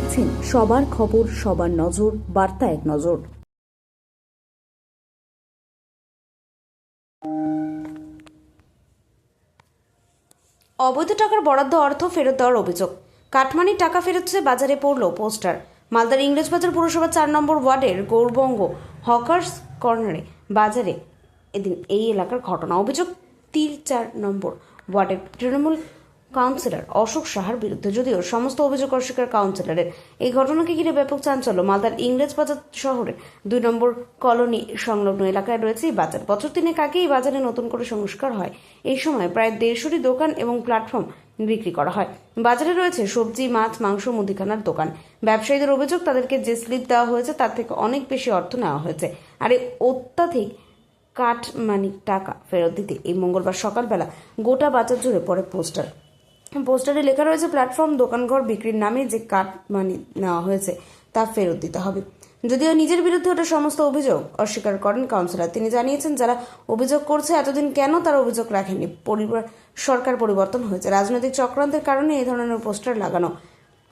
দেখছেন সবার খবর, সবার নজর, বার্তা এক নজর। অবৈধ টাকার বরাদ্দ অর্থ ফেরত দেওয়ার অভিযোগ। কাটমানির টাকা ফেরত চেয়ে বাজারে পড়ল পোস্টার। মালদার ইংরেজবাজার পুরসভা ৪ নম্বর ওয়ার্ডের গৌরবঙ্গ হকার্স কর্নারে বাজারে এদিন এই এলাকার ঘটনা। অভিযোগ ৪ নম্বর ওয়ার্ডের তৃণমূল কাউন্সিলর অশোক সাহার বিরুদ্ধে, যদিও সমস্ত অভিযোগ অস্বীকার কাউন্সিলরের। এই ঘটনাকে ঘিরে ব্যাপক চাঞ্চল্য। মালদার ইংরেজবাজার শহরের ২ নম্বর কলোনি সংলগ্ন এলাকায় রয়েছে এই বাজার। বছর তিনেক আগে এই বাজারে নতুন করে সংস্কার হয়। এই সময় প্রায় ১৫০টি দোকান এবং প্ল্যাটফর্ম বিক্রি করা হয়। বাজারে রয়েছে সবজি, মাছ, মাংস, মুদিখানার দোকান। ব্যবসায়ীদের অভিযোগ, তাদেরকে যে স্লিপ দেওয়া হয়েছে তার থেকে অনেক বেশি অর্থ নেওয়া হয়েছে। আর এই অত্যাধিক কাটমানির টাকা ফেরত দিতে এই মঙ্গলবার সকালবেলা গোটা বাজার জুড়ে পড়ে পোস্টার। পোস্টারে লেখা রয়েছে, প্ল্যাটফর্ম, দোকানঘর বিক্রির নামে যে কাটমানি নেওয়া হয়েছে তা ফেরত দিতে হবে। যদিও নিজের বিরুদ্ধে ওটা সমস্ত অভিযোগ অস্বীকার করেন কাউন্সিলর। তিনি জানিয়েছেন, যারা অভিযোগ করছে এতদিন কেন তারা অভিযোগ রাখেনি। সরকার পরিবর্তন হয়েছে, রাজনৈতিক চক্রান্তের কারণে এই ধরনের পোস্টার লাগানো।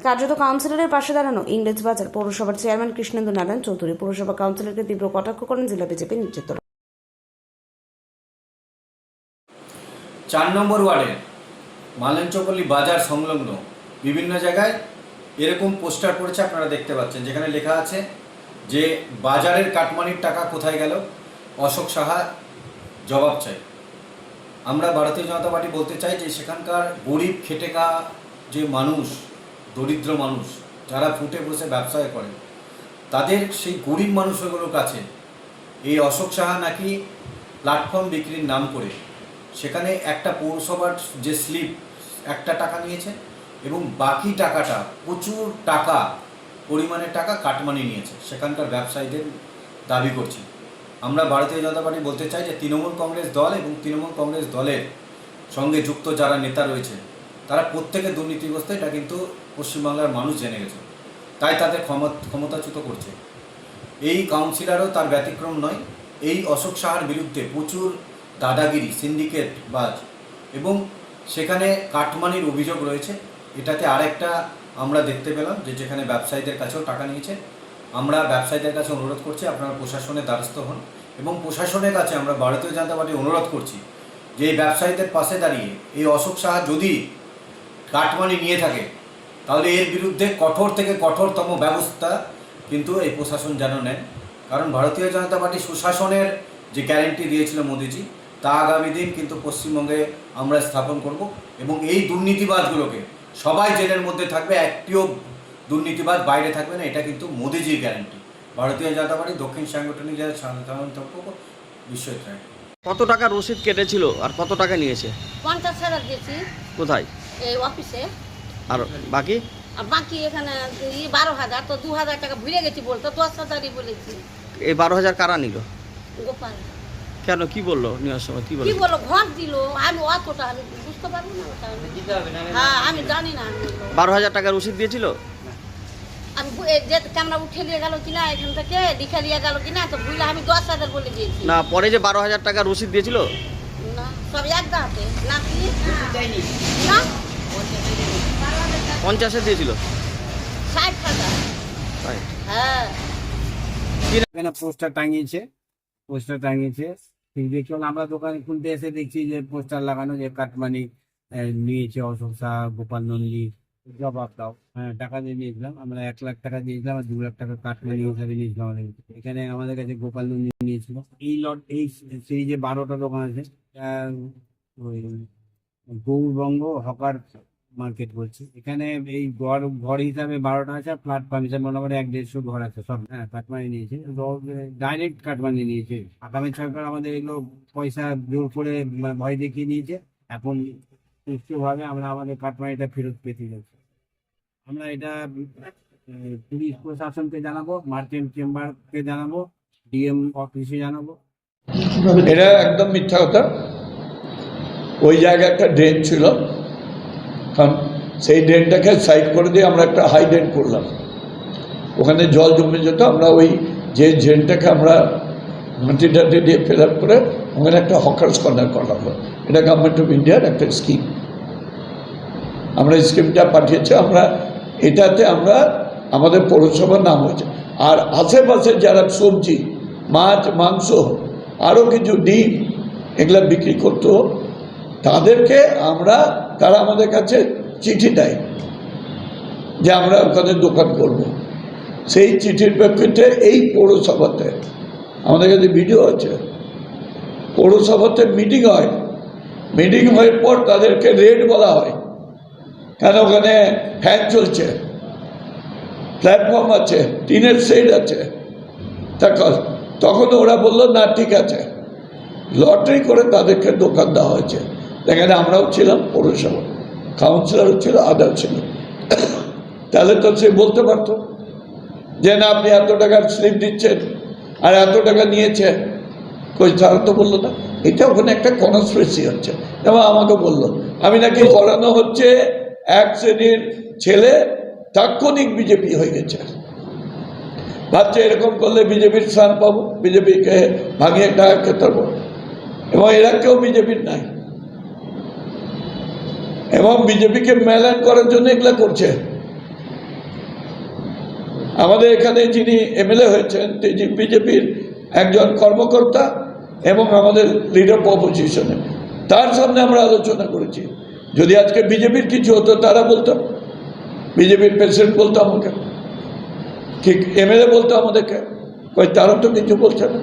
কার্যত কাউন্সিলরের পাশে দাঁড়ানো ইংরেজবাজার পৌরসভার চেয়ারম্যান কৃষ্ণেন্দু নারায়ণ চৌধুরী পৌরসভা কাউন্সিলরকে তীব্র কটাক্ষ করেন জেলা বিজেপি নেতৃত্ব। ৪ নম্বর ওয়ার্ডে মালঞ্চপল্লী বাজার সংলগ্ন বিভিন্ন জায়গায় এরকম পোস্টার পড়েছে, আপনারা দেখতে পাচ্ছেন, যেখানে লেখা আছে যে বাজারের কাটমানির টাকা কোথায় গেল, অশোক সাহা জবাব চাই। আমরা ভারতীয় জনতা পার্টি বলতে চাই যে সেখানকার গরিব খেটে খাওয়া যে মানুষ, দরিদ্র মানুষ যারা ফুটে বসে ব্যবসায় করে, তাদের সেই গরিব মানুষগুলোর কাছে এই অশোক সাহা নাকি প্ল্যাটফর্ম বিক্রির নাম করে সেখানে একটা পৌরসভার যে স্লিপ ১ টাকা নিয়েছে এবং বাকি টাকাটা প্রচুর টাকা পরিমাণের টাকা কাটমানি নিয়েছে সেখানকার ব্যবসায়ীদের দাবি করছে। আমরা ভারতীয় জনতা পার্টি বলতে চাই যে তৃণমূল কংগ্রেস দল এবং তৃণমূল কংগ্রেস দলের সঙ্গে যুক্ত যারা নেতা রয়েছে তারা প্রত্যেকে দুর্নীতিগ্রস্ত, এটা কিন্তু পশ্চিমবাংলার মানুষ জেনে গেছে, তাই তাদের ক্ষমতাচ্যুত করছে। এই কাউন্সিলরও তার ব্যতিক্রম নয়। এই অশোক সাহার বিরুদ্ধে প্রচুর দাদাগিরি, সিন্ডিকেট বাজ এবং সেখানে কাটমানির অভিযোগ রয়েছে। এটাতে আরেকটা আমরা দেখতে পেলাম যে যেখানে ব্যবসায়ীদের কাছেও টাকা নিয়েছে। আমরা ব্যবসায়ীদের কাছে অনুরোধ করছি, আপনারা প্রশাসনের দ্বারস্থ হন এবং প্রশাসনের কাছে আমরা ভারতীয় জনতা পার্টি অনুরোধ করছি যে এই ব্যবসায়ীদের পাশে দাঁড়িয়ে এই অশোক সাহা যদি কাটমানি নিয়ে থাকে তাহলে এর বিরুদ্ধে কঠোর থেকে কঠোরতম ব্যবস্থা কিন্তু এই প্রশাসন যেন নেন। কারণ ভারতীয় জনতা পার্টি সুশাসনের যে গ্যারেন্টি দিয়েছিল মোদিজি, তা আগামী দিন কিন্তু পশ্চিমবঙ্গে আমরা স্থাপন করব এবং এই দুর্নীতিবাদগুলোকে সবাই জেলের মধ্যে থাকবে, একটিও দুর্নীতিবাদ বাইরে থাকবে না, এটা কিন্তু মোদিজির গ্যারেন্টি। ভারতীয় জনতা পার্টি দক্ষিণ সাংগঠনিক যারা সাধারণ বিষয় থাকে। কত টাকা রসিদ কেটেছিল আর কত টাকা নিয়েছে? 50,000 দিয়েছি। কোথায়? এই অফিসে। আর বাকি? আর বাকি এখানে 12,000, তো 2,000 টাকা ভুলে গেছি বলতো, 10,000ই বলেছি। এই 12,000 কারা নিল? গোপাল। কেন, কি বললো নেওয়ার সময়? কি কি বললো, ঘর দিল। আমি অতটা আমি বুঝতে পারবো না ওটা। হ্যাঁ, আমি জানি না। 12,000 টাকা রসিদ দিয়েছিল? আমি যে ক্যামেরা উঠে নিয়ে গেল কিনা এখান থেকে লিখে নিয়ে গেল কিনা, তো ভুলে আমি 10,000 বলে দিয়েছি। না, পরে যে 12,000 টাকা রসিদ দিয়েছিল না, সব এক দাঁতে না কি না 50 দিয়েছিল। 60,000। হ্যাঁ, এখানে পোস্টার টাঙিয়েছে ঠিক দেখলাম। আমরা দোকানে খুলতে এসে দেখছি যে পোস্টার লাগানো যে কাটমানি নিয়েছে অশোক শাহ, গোপাল নন্দী, জবাব দাও। হ্যাঁ, টাকা দিয়ে নিয়েছিলাম আমরা, 1 লাখ টাকা দিয়েছিলাম আর 2 লাখ টাকা কাটমানি হিসাবে নিয়েছিলাম আমাদের কাছে। এখানে আমাদের কাছে গোপাল নন্দী নিয়েছিল। এই সেই যে 12টা দোকান আছে, ওই গৌরবঙ্গ হকার মার্কেট বলছি। এখানে এই ঘর হিসাবে 12টা আছে, আর প্ল্যাটফর্ম হিসাবে মোটামুটি 150 ঘর আছে সব। হ্যাঁ, কাটমানি নিয়েছে, ডাইরেক্ট কাটমানি নিয়েছে। আগামী সরকার আমাদের এগুলো পয়সা জোর করে ভয় দেখিয়ে নিয়েছে। এখন সুষ্ঠুভাবে আমরা আমাদের কাটমানিটা ফেরত পেতে যাচ্ছি। আমরা এটা পুলিশ প্রশাসনকে জানাবো, মার্চেন্ট চেম্বারকে জানাবো, ডিএম অফিসে জানাবো। এটা একদম মিথ্যা কথা। ওই জায়গায় একটা ড্রেন ছিল, কারণ সেই ড্রেনটাকে সাইড করে দিয়ে আমরা একটা হাই ড্রেন করলাম। ওখানে জল জমে যেত, আমরা ওই যে ড্রেনটাকে আমরা মাটি টাটি দিয়ে ফিল আপ করে ওখানে একটা হকার্স কর্নার করলাম। এটা গভর্নমেন্ট অফ ইন্ডিয়ার একটা স্কিম। আমরা স্কিমটা পাঠিয়েছি। আমরা এটাতে আমরা আমাদের পৌরসভার নাম হয়েছে। আর আশেপাশে যারা সবজি, মাছ, মাংস, আরও কিছু ডিম এগুলা বিক্রি করতো, তাদেরকে তারা আমাদের কাছে চিঠি দেয় যে আমরা ওখানে দোকান করব। সেই চিঠির প্রেক্ষিতে এই পৌরসভাতে আমাদের কাছে ভিডিও আছে, পৌরসভাতে মিটিং হয়, মিটিং হওয়ার পর তাদেরকে রেট বলা হয়, কেন ওখানে ফ্যান চলছে, প্ল্যাটফর্ম আছে, টিনের শেড আছে। তখন ওরা বললো না ঠিক আছে, লটারি করে তাদেরকে দোকান দেওয়া হয়েছে। এখানে আমরাও ছিলাম, পৌরসভা কাউন্সিলরও ছিল, আদার ছিল। তাহলে তো সে বলতে পারতো যে না আপনি এত টাকার স্লিপ দিচ্ছেন আর এত টাকা নিয়েছে, কই তারা তো বললো না। এটা ওখানে একটা কনস্পিরেসি হচ্ছে। এবং আমাকে বললো আমি নাকি করানো হচ্ছে এক শ্রেণীর ছেলে তাৎক্ষণিক বিজেপি হয়ে গেছে, ভাবছে এরকম করলে বিজেপির স্থান পাবো, বিজেপিকে ভাঙিয়ে টাকা খেতে পারবো। এবং এরা কেউ বিজেপির নাই, এবং বিজেপিকে মেলান করার জন্য এগুলা করছে। আমাদের এখানে যিনি এমএলএ হয়েছেন তিনি বিজেপির একজন কর্মকর্তা এবং আমাদের লিডার অপোজিশনে, তার সামনে আমরা আলোচনা করেছি। যদি আজকে বিজেপির কিছু হতো তারা বলতো, বিজেপির প্রেসিডেন্ট বলতো আমাকে, ঠিক এমএলএ বলতো আমাদেরকে, তারা তো কিছু বলছে না।